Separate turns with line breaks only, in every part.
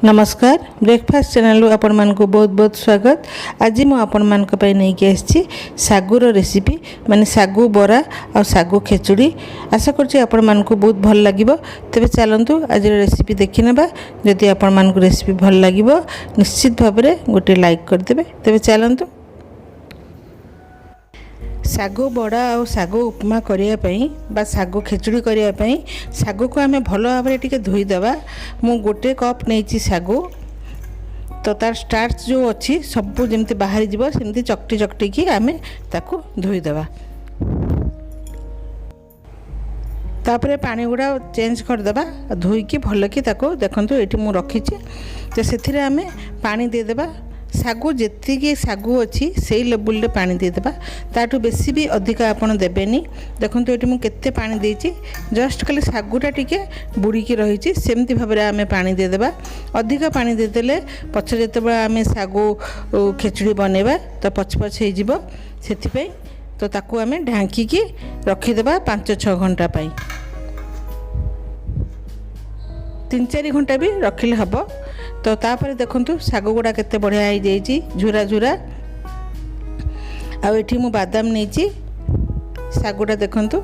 नमस्कार breakfast channel आपण मानक बहुत बहुत स्वागत। आज मु आपण मानक पई नै के आछि सागुर रेसिपी माने सागु बरा और सागु खिचड़ी। आशा करछि आपण मानक बहुत भल लागिबो। तबे चलंतु आज रेसिपी देखि नेबा। जदि आपण मानक रेसिपी भल लागिबो निश्चित भाव में गोटे लाइक कर देबे। तबे चलंतु सागु बड़ा और सागु उपमा करिया पई बा सागु खिचड़ी करिया पई सागु को आमे भलो भाव में टिके धोई देबा। मु गोटे कप नेछि सागु तो तार स्टार्च जो अच्छी सब जमती बाहरी जीव सेमती चकटी चकटी की आमे ताकू धोई देबा। तापरे पानी गुड़ा चेंज कर देबा धोई की भल की ताको देखंतु एठी मु रखी तो सेथिरे आमे पानी दे देबा। सागु जेतिकी सागु अच्छी से लेवल रे पानी दे देबा। ताठू बेसी भी अधिका आपण देबेनी। देखंतु एठी मु केते पानी देछि जस्ट खाली सागुटा टिके बुड़ी की रही छि सेमती भाबरे आमे पानी दे देबा। अधिका पानी दे देले पछ जेतेबा आमे सागु खिचड़ी बनेबा तो पछ पछ हे जिवो सेति पई तो ताकू आमे ढांकी की रखी देबा 5-6 घंटा पई। 3-4 घंटा भी रखिले हबो। तो तापर देखंतु सागु गुड़ा केते बढ़िया हो जाइछि झुरा झुरा। आ एठी मु बादाम नेछि सागुटा देखंतु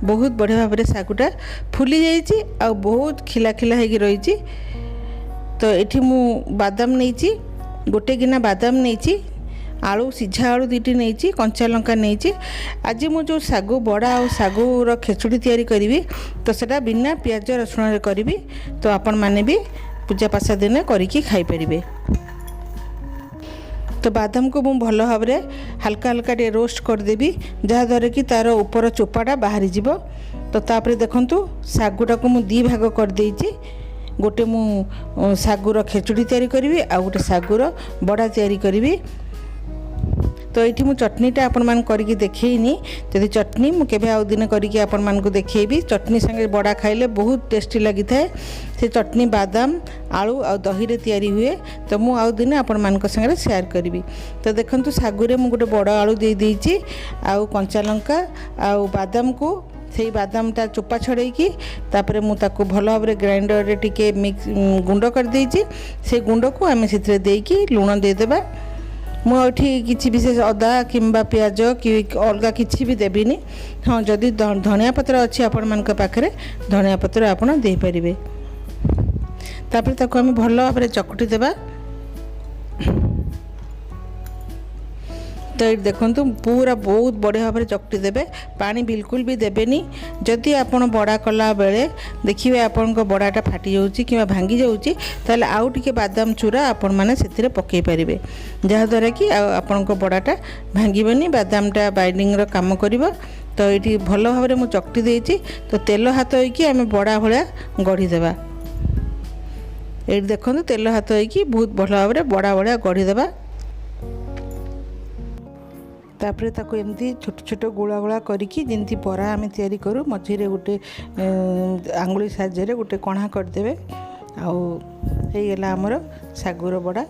बहुत बढ़िया भाव में सागुटा फुली जाइछि आ बहुत खिला खिला हेगी रहिछि। तो एठी मु बादाम नेछि गोटे गिना बादाम नेछि आलू सिझा आलू दीटी नेछि कंचा लंका नेछि। आज मु जो सागु बड़ा और सागुर खिचड़ी तैयारी करी तो सेटा बिना प्याज रसुण रे करी। तो आपण माने भी पूजा पासा दिन करिकी खाई परिबे। तो बादाम को मुझे भल भाव में हल्का हल्का टे रोस्ट करदेवी जहाँ द्वारा कि तार ऊपर चोपाटा बाहरी जीव। तो तापर देखंतु सागुटा को मुझे 2 भाग कर देइछि। गोटे मु सागुर खिचड़ी तैयारी करी आ गोटे सागुर बड़ा तैयारी करी। तो ये मु चटनीटा आपण मान करके देखैनी जदि चटनी मु केबे आउ दिन करके आपण मान को देखैबी। चटनी संगे बड़ा खाइले बहुत टेस्टी लगी थाए। से चटनी बादाम आलू और दही रे तैयारी हुए तो मु आउ दिन आपण मान को संगे शेयर करबी। तो देखंतु सागुरे मु गोटे बड़ा आलू दे देइछि आ कंचा लंका आ बादाम को से बादामटा चोपा छड़ेकी तापर मु ताको भल भाव में ग्राइंडर रे टिके मिक्स गुंड कर देइछि। से गुंड को आमे सिथरे देकी लूण दे देबा। मुझे किसी विशेष अदा किंबा प्याज कि अलग किसी भी देविनी। हाँ जदि धनिया पत्र अच्छी आपण मान पाखे धनिया पत्र आपण दे पारिबे। तापर ताको हम भल भाव में चकटी देबा। तो ये देखंतु पूरा बहुत बढ़िया भाव में चकटी देबे पानी बिल्कुल भी देबेनी। जदि आपण बड़ा कला बेले देखिए आपण को बड़ाटा फाटी जाउची कि भांगी जाउची ताले आउ टिके बादाम चूरा आपण माने सेतिरे पकई परिबे जहाँ द्वारा कि आपण को बड़ाटा भांगीबनी बादामटा बाइंडिंग रो काम करिवो। तो ये भल भाव में मु चकटी देइची। तो तेल हाथ होइकी आमे बड़ा भलिया गढ़ी देबा। ये देखंतु तेल हाथ होइकी बहुत भल भाव में बड़ा भलिया गढ़ी देबा। तापर ताको एमती छोट छोट गोला गोला करिकी जेंती बरा आमे तैयारी करू मझिरे गोटे आंगुली साहाय्य गोटे कणा करदेवे। आउ गला आमर सागुर बड़ा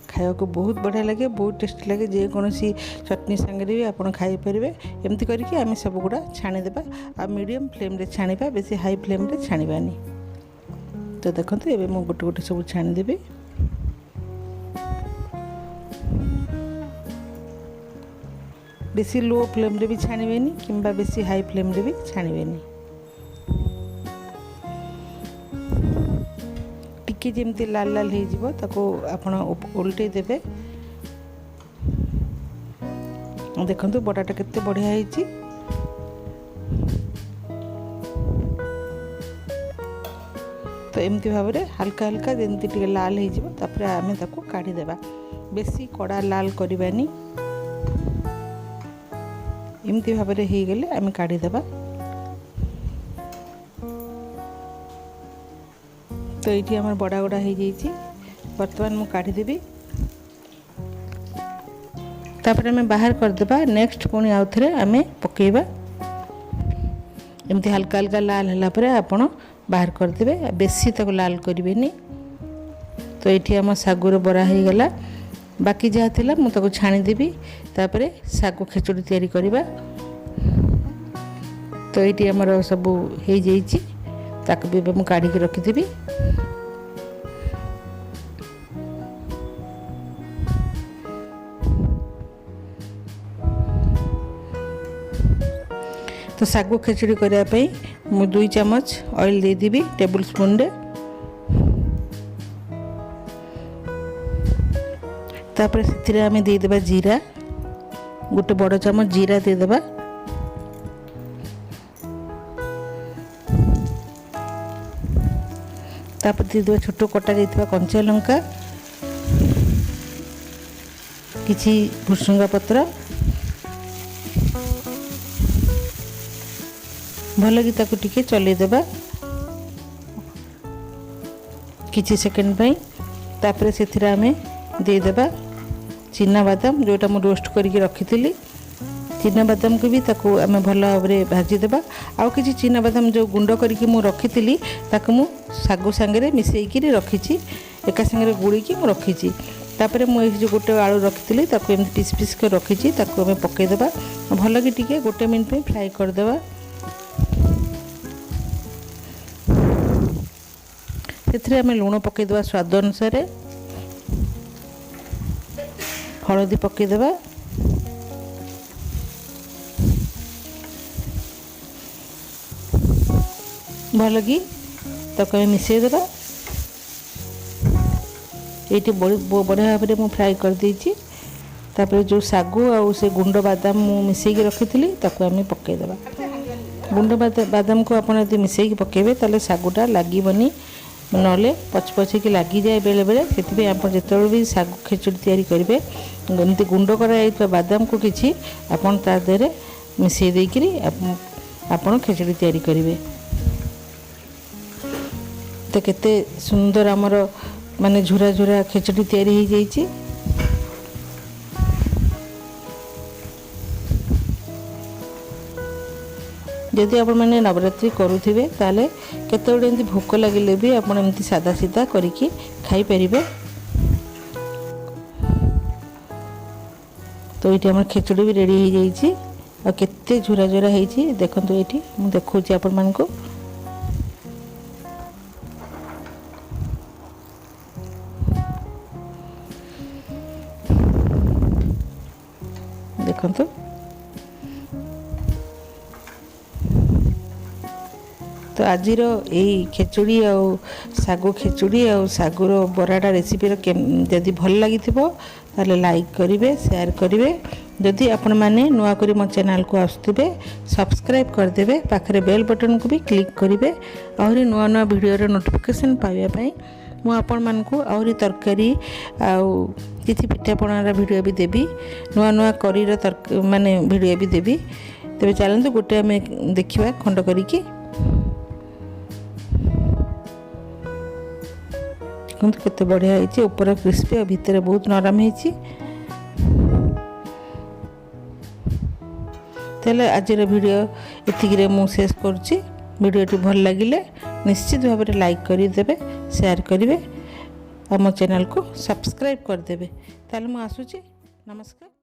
खाया को बहुत बढ़िया लगे बहुत टेस्टी लगे। जेकोसी चटनी संगे भी आप खाई पारे। एमती करके आमे सब गुड़ा छाणीदेबा आ मीडियम फ्लेम रे छाणीबा बेसी हाई फ्लेम रे छाणीबानी। तो देखंतु एबे मु गोटे गोटे सब छाणीदेबी। बेसी लो फ्लेम रे भी छाणीबेनी किंबा बेसी हाई फ्लेम रे भी छाणीबेनी। टिके जेमती लाल लाल हो जिवो ताको आपण उल्टे देबे। देखंतु बड़ाटा केते बढ़िया ହେଇଛି। तो एमती भाव में हल्का हल्का जेमती टिके लाल हो जिवो तापर आमे ताको काढी देबा। बेसी कड़ा लाल करबानी एमती भाव में हो गले आमे काढ़ी देबा। तो ये आम बड़ा बड़ा हो जाइए बर्तमान मु काढ़ी देबी। तापर आमे बाहर कर देबा। नेक्स्ट पुणी आउ थरे आमे पकेबा। एमती हल्का हल्का लाल हला परे आपण बाहर कर देबे बेसी तक लाल करिवेनी। तो ये आम सागुर बरा हो गला। बाकी जहाँ थिला मु ताको छाणी देबी तापरे सागु खिचड़ी तैयारी करिबा। तो ये आमर सब हो जाइए ताको भी मु काढ़ी रखी देबी। तो सागु खिचड़ी करने मु 2 चम्मच ऑयल दे देबी टेबल स्पून रे। तापर से आम दे देबा जीरा, गोटे बड़ चम्मच जीरा दे देबा। तापर दे देबा छोट कटा जाइथिबा कंचा लंका, किछि भुसुंगा पत्र, भल कि ताकू टिके चले देबा किछि सेकंड पई। तापर से आम दे देबा चिना बादाम जोटा मु रोस्ट करके रखी। चिना बादाम को भी ताकू आम भल भाव में भाजी देबा। आउ किछि चिना बादाम जो गुंड करके मु रखी ताकू मु सागु सांगे मिसेकी रखी, एका सांगे गुड़ी मु रखी। तापर मुझे गोटे आलू रखी ताकू एम पीस पीस कर रखी, ताकू आम पकईदेबा भल कि टिके गोटे मिनट पे फ्राए करदेबा। से आम लुण पकईदेबा स्वाद अनुसार, हलदी पकईदेबा, भल कि ताकू आम मिसेदेबा। ये बढ़िया भाव में फ्राए कर देछि। तापर जो सागु आ से गुंड बादाम मिसेकी रखी ताकू आम पकईदेबा। गुंड बादाम को आप मिसेकी पकेबे ताले सागुटा लागबनी, नले पच पचेकी लगी जाए बेले बेले। से आप जो भी सागु खिचड़ी तैयारी करेंगे एमती गुंड कर बादाम को किसी आपन ता देहरे मिसई देकरी आपन खिचड़ी तैयारी करेंगे। तो केते सुंदर आमर माने झुरा झुरा खिचड़ी तैयारी हो जाइए। जदि आप मैंने नवरात्रि करुवे ताले केते गुडे एमती भोक लगे भी आप एमती सादा सीधा करके खाई परिबे। तो ये आम खिचड़ी भी रेडी हो जाइए। और केते झुरा झुरा होती देखो ये मुझे देखा आपण मानक। देखो तो आज यही खिचड़ी आ सागु खिचड़ी आ सागुर बराटा रेसिपी जदि भल लगी ताले लाइक करेंगे, शेयर करेंगे। जदि आपण मैंने नुआ करी मो चैनल को आसुवे सब्सक्राइब करदे, पाखरे बेल बटन को भी क्लिक करेंगे। आहरी नुआ नुआ वीडियो नोटिफिकेशन पाइबापी मु आपण मानकु आहरी तरकारी आउ किछि पिठापणार वीडियो भी देवी, नुआ नुआ करी माने वीडियो भी देवी। तेरे चलते गोटे आम देखा खंड करिकी केते बढ़िया है, ऊपर क्रिस्पी और भितर बहुत नरम है। तेल आज वीडियो एतिक मु शेष करुच्ची। वीडियोटी भल लगिले निश्चित भाव में लाइक करदे, शेयर करेंगे और मो चैनल को सब्सक्राइब करदे। ताले मु आसुची। नमस्कार।